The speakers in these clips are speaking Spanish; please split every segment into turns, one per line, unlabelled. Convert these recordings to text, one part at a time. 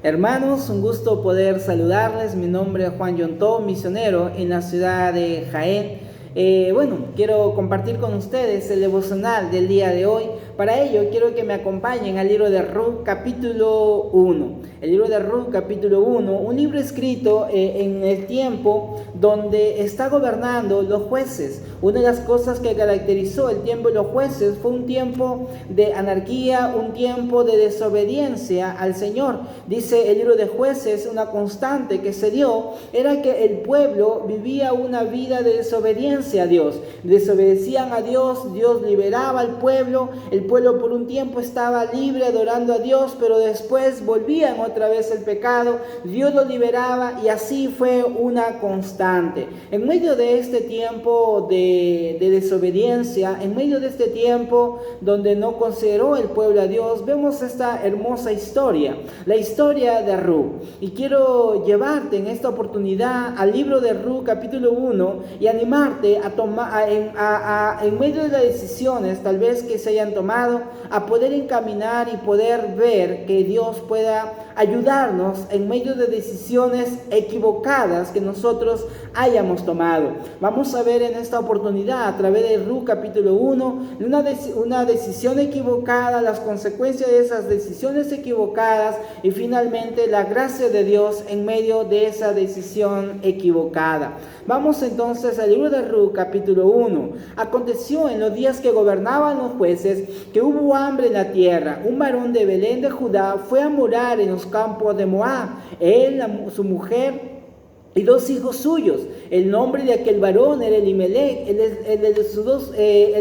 Hermanos, un gusto poder saludarles. Mi nombre es Juan Yontó, misionero en la ciudad de Jaén. Quiero compartir con ustedes el devocional del día de hoy. Para ello, quiero que me acompañen al libro de Ruth, capítulo 1. El libro de Ruth, capítulo 1, un libro escrito en el tiempo donde está gobernando los jueces. Una de las cosas que caracterizó el tiempo de los jueces fue un tiempo de anarquía, un tiempo de desobediencia al Señor. Dice el libro de Jueces, una constante que se dio era que el pueblo vivía una vida de desobediencia a Dios. Desobedecían a Dios, Dios liberaba al pueblo, el pueblo por un tiempo estaba libre adorando a Dios, pero después volvían otra vez el pecado, Dios lo liberaba y así fue una constante. En medio de este tiempo de desobediencia, en medio de este tiempo donde no consideró el pueblo a Dios, vemos esta hermosa historia, la historia de Ruth. Y quiero llevarte en esta oportunidad al libro de Ruth, capítulo 1, y animarte a tomar, en medio de las decisiones tal vez que se hayan tomado, a poder encaminar y poder ver que Dios pueda ayudarnos en medio de decisiones equivocadas que nosotros hayamos tomado. Vamos a ver en esta oportunidad a través de Ruth capítulo 1 una decisión equivocada, las consecuencias de esas decisiones equivocadas y finalmente la gracia de Dios en medio de esa decisión equivocada. Vamos entonces al libro de Ruth capítulo 1. Aconteció en los días que gobernaban los jueces que hubo hambre en la tierra. Un varón de Belén de Judá fue a morar en los campos de Moab. Él, su mujer y 2 hijos suyos. El nombre de aquel varón era Elimelech, el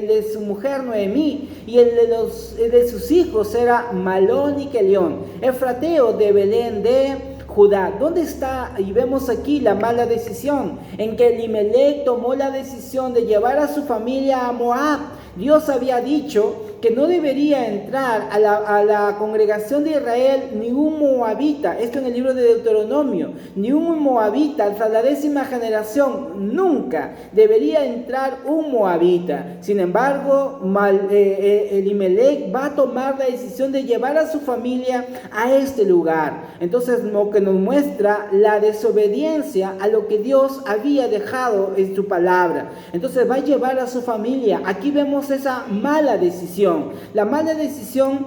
de su mujer Noemí, y el de sus hijos era Malón y Kelión, efrateo de Belén de Judá. ¿Dónde está? Y vemos aquí la mala decisión, en que Elimelech tomó la decisión de llevar a su familia a Moab. Dios había dicho que no debería entrar a la congregación de Israel ni un moabita. Esto en el libro de Deuteronomio. Ni un moabita, hasta la 10ª generación, nunca debería entrar un moabita. Sin embargo, Elimelech va a tomar la decisión de llevar a su familia a este lugar. Entonces, lo que nos muestra la desobediencia a lo que Dios había dejado en su palabra. Entonces, va a llevar a su familia. Aquí vemos esa mala decisión. La mala decisión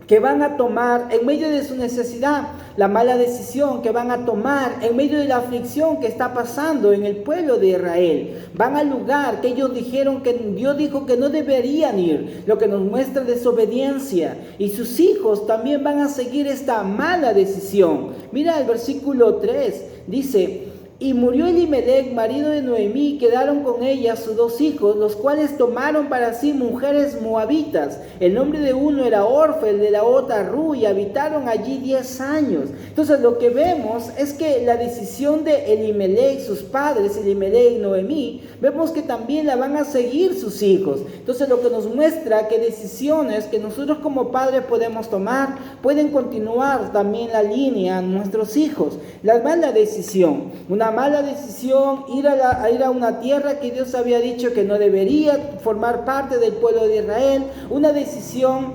que van a tomar en medio de su necesidad, la mala decisión que van a tomar en medio de la aflicción que está pasando en el pueblo de Israel. Van al lugar que ellos dijeron que Dios dijo que no deberían ir, lo que nos muestra desobediencia. Y sus hijos también van a seguir esta mala decisión. Mira el versículo 3, dice: y murió Elimelech, marido de Noemí, y quedaron con ella sus 2 hijos, los cuales tomaron para sí mujeres moabitas. El nombre de uno era Orfa, el de la otra Ruth, y habitaron allí 10 años. Entonces lo que vemos es que la decisión de Elimelech, sus padres, Elimelech y Noemí, vemos que también la van a seguir sus hijos. Entonces lo que nos muestra que decisiones que nosotros como padres podemos tomar, pueden continuar también la línea a nuestros hijos. La mala decisión, una mala decisión, ir a una tierra que Dios había dicho que no debería formar parte del pueblo de Israel, una decisión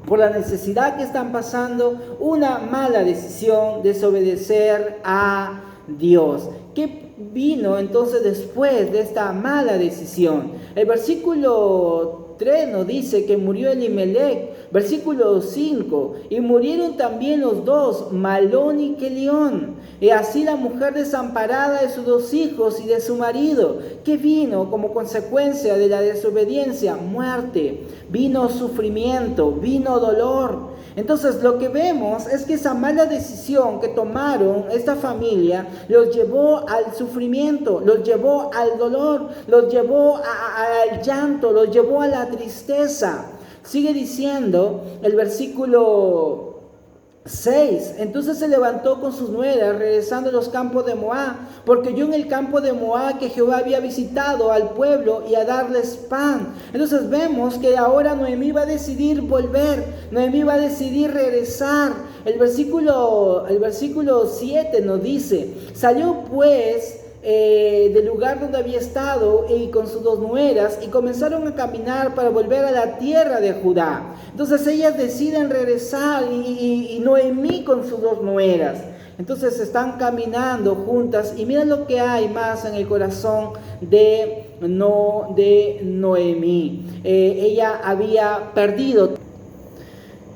por la necesidad que están pasando, una mala decisión, desobedecer a Dios. ¿Qué vino entonces después de esta mala decisión? El versículo 3 nos dice que murió Elimelech. Versículo 5, y murieron también los 2, Malón y Kelión, y así la mujer desamparada de sus 2 hijos y de su marido. ¿Qué vino como consecuencia de la desobediencia? Muerte, vino sufrimiento, vino dolor. Entonces lo que vemos es que esa mala decisión que tomaron esta familia los llevó al sufrimiento, los llevó al dolor, los llevó al llanto, los llevó a la tristeza. Sigue diciendo el versículo 6, entonces se levantó con sus nueras regresando a los campos de Moab, porque oyó en el campo de Moab que Jehová había visitado al pueblo y a darles pan. Entonces vemos que ahora Noemí va a decidir volver, Noemí va a decidir regresar. El versículo 7 nos dice: salió pues del lugar donde había estado y con sus dos nueras, y comenzaron a caminar para volver a la tierra de Judá. Entonces ellas deciden regresar y Noemí con sus dos nueras. Entonces están caminando juntas y miren lo que hay más en el corazón de Noemí. Ella había perdido.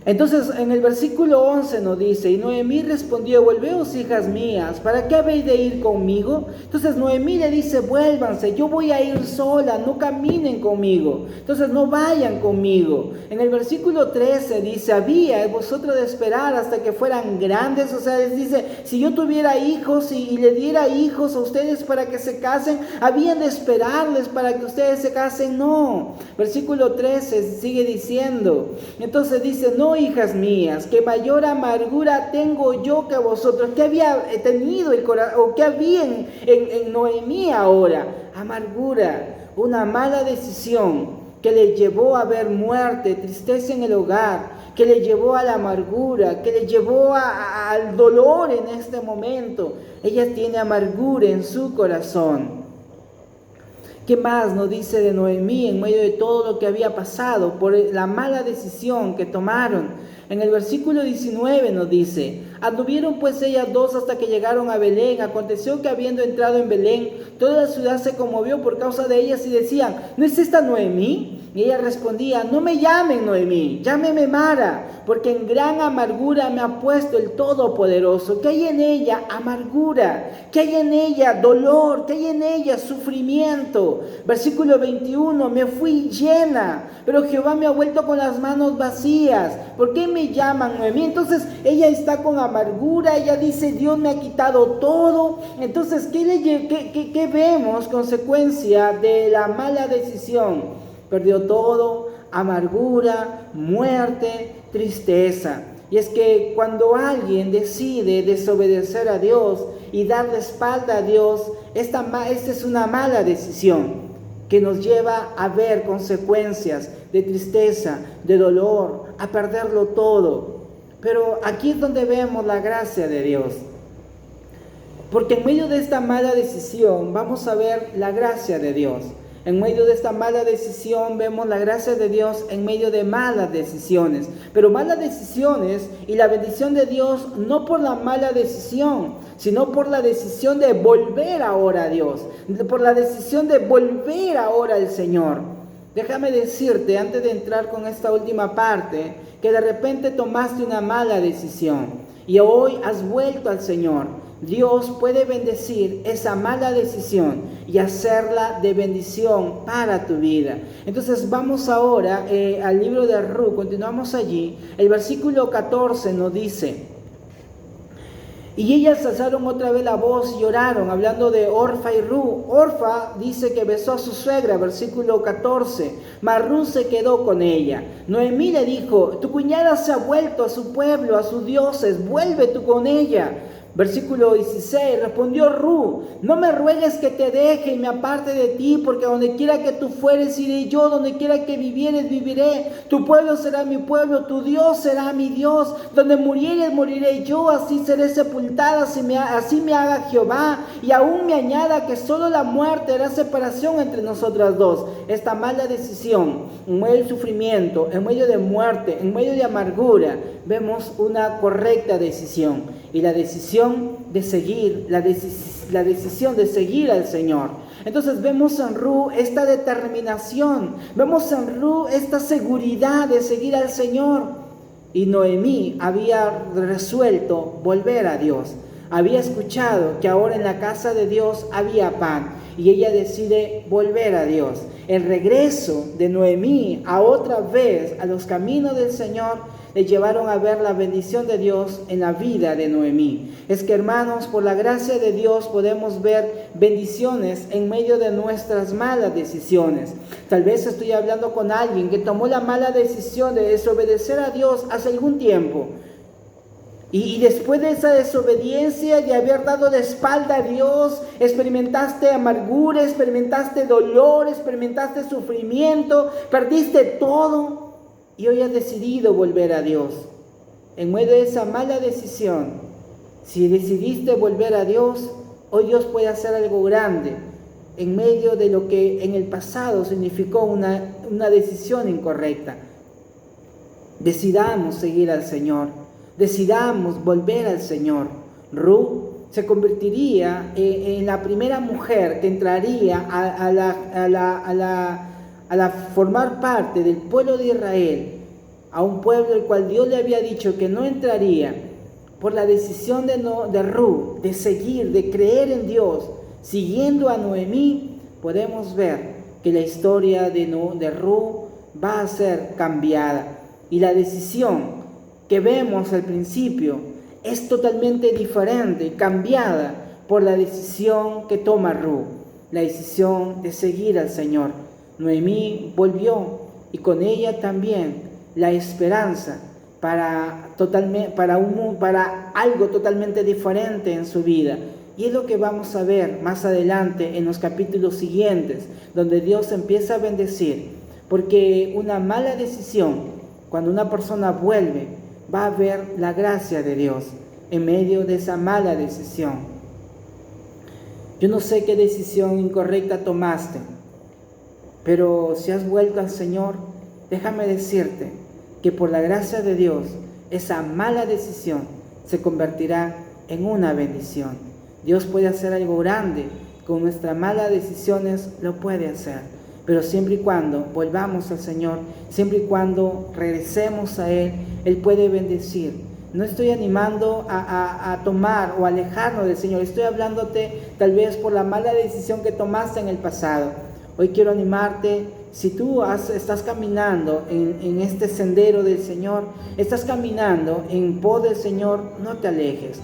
Entonces en el versículo 11 nos dice: y Noemí respondió: volveos, hijas mías, ¿para qué habéis de ir conmigo? Entonces Noemí le dice: vuélvanse, yo voy a ir sola, no caminen conmigo, entonces no vayan conmigo. En el versículo 13 dice: había vosotros de esperar hasta que fueran grandes. O sea, les dice, si yo tuviera hijos y le diera hijos a ustedes para que se casen, habían de esperarles para que ustedes se casen. No. Versículo 13 sigue diciendo, entonces dice: no, hijas mías, que mayor amargura tengo yo que vosotros. ¿Qué había tenido el corazón, o qué había en Noemí ahora? Amargura, una mala decisión que le llevó a ver muerte, tristeza en el hogar, que le llevó a la amargura, que le llevó al dolor en este momento. Ella tiene amargura en su corazón. ¿Qué más nos dice de Noemí en medio de todo lo que había pasado por la mala decisión que tomaron? En el versículo 19 nos dice: anduvieron pues ellas dos hasta que llegaron a Belén. Aconteció que habiendo entrado en Belén, toda la ciudad se conmovió por causa de ellas y decían: ¿no es esta Noemí? Y ella respondía: no me llamen Noemí, llámeme Mara, porque en gran amargura me ha puesto el Todopoderoso. ¿Qué hay en ella? Amargura. ¿Qué hay en ella? Dolor. ¿Qué hay en ella? Sufrimiento. Versículo 21, me fui llena, pero Jehová me ha vuelto con las manos vacías. ¿Por qué me llaman Noemí? Entonces ella está con amargura, ella dice: Dios me ha quitado todo. Entonces, ¿qué vemos? Consecuencia de la mala decisión. Perdió todo, amargura, muerte, tristeza. Y es que cuando alguien decide desobedecer a Dios y dar la espalda a Dios, esta es una mala decisión que nos lleva a ver consecuencias de tristeza, de dolor, a perderlo todo. Pero aquí es donde vemos la gracia de Dios. Porque en medio de esta mala decisión vamos a ver la gracia de Dios. En medio de esta mala decisión vemos la gracia de Dios en medio de malas decisiones. Pero malas decisiones y la bendición de Dios no por la mala decisión, sino por la decisión de volver ahora a Dios. Por la decisión de volver ahora al Señor. Déjame decirte, antes de entrar con esta última parte, que de repente tomaste una mala decisión y hoy has vuelto al Señor. Dios puede bendecir esa mala decisión y hacerla de bendición para tu vida. Entonces vamos ahora al libro de Ruth, continuamos allí. El versículo 14 nos dice: y ellas alzaron otra vez la voz y lloraron, hablando de Orfa y Ruth. Orfa dice que besó a su suegra, versículo 14, mas Ruth se quedó con ella. Noemí le dijo: tu cuñada se ha vuelto a su pueblo, a sus dioses, vuelve tú con ella. Versículo 16, respondió Ruth: no me ruegues que te deje y me aparte de ti, porque donde quiera que tú fueres iré yo, donde quiera que vivieres viviré. Tu pueblo será mi pueblo, tu Dios será mi Dios. Donde murieres moriré yo, así seré sepultada, así me haga Jehová. Y aún me añada que solo la muerte hará separación entre nosotras dos. Esta mala decisión, en medio de sufrimiento, en medio de muerte, en medio de amargura, vemos una correcta decisión. Y la decisión de seguir, la decisión de seguir al Señor. Entonces vemos en Ruth esta determinación, vemos en Ruth esta seguridad de seguir al Señor. Y Noemí había resuelto volver a Dios. Había escuchado que ahora en la casa de Dios había pan y ella decide volver a Dios. El regreso de Noemí a otra vez a los caminos del Señor le llevaron a ver la bendición de Dios en la vida de Noemí. Es que, hermanos, por la gracia de Dios podemos ver bendiciones en medio de nuestras malas decisiones. Tal vez estoy hablando con alguien que tomó la mala decisión de desobedecer a Dios hace algún tiempo. Y después de esa desobediencia, de haber dado la espalda a Dios, experimentaste amargura, experimentaste dolor, experimentaste sufrimiento, perdiste todo. Y hoy has decidido volver a Dios. En medio de esa mala decisión, si decidiste volver a Dios, Hoy Dios puede hacer algo grande en medio de lo que en el pasado significó una decisión incorrecta. Decidamos seguir al Señor, decidamos volver al Señor. Ruth se convertiría en la primera mujer que entraría a formar parte del pueblo de Israel, a un pueblo el cual Dios le había dicho que no entraría, por la decisión de Ruth, de seguir, de creer en Dios, siguiendo a Noemí. Podemos ver que la historia de Ruth va a ser cambiada, y la decisión que vemos al principio es totalmente diferente, cambiada por la decisión que toma Ruth, la decisión de seguir al Señor. Noemí volvió, y con ella también la esperanza para algo totalmente diferente en su vida. Y es lo que vamos a ver más adelante en los capítulos siguientes, donde Dios empieza a bendecir, porque una mala decisión, cuando una persona vuelve, va a ver la gracia de Dios en medio de esa mala decisión. Yo no sé qué decisión incorrecta tomaste, pero si has vuelto al Señor, déjame decirte que por la gracia de Dios, esa mala decisión se convertirá en una bendición. Dios puede hacer algo grande con nuestras malas decisiones, lo puede hacer, pero siempre y cuando volvamos al Señor, siempre y cuando regresemos a Él, Él puede bendecir. No estoy animando a tomar o alejarnos del Señor, estoy hablándote tal vez por la mala decisión que tomaste en el pasado. Hoy quiero animarte. Si tú estás caminando en este sendero del Señor, estás caminando en pos del Señor, no te alejes,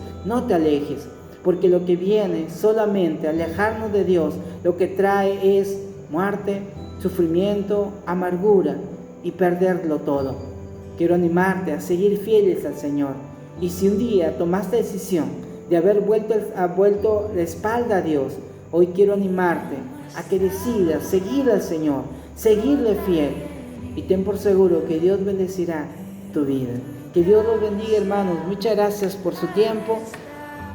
porque lo que viene solamente alejarnos de Dios, lo que trae es muerte, sufrimiento, amargura y perderlo todo. Quiero animarte a seguir fieles al Señor. Y si un día tomaste la decisión de haber vuelto la espalda a Dios, hoy quiero animarte a que decidas seguir al Señor, seguirle fiel, y ten por seguro que Dios bendecirá tu vida. Que Dios los bendiga, hermanos. Muchas gracias por su tiempo.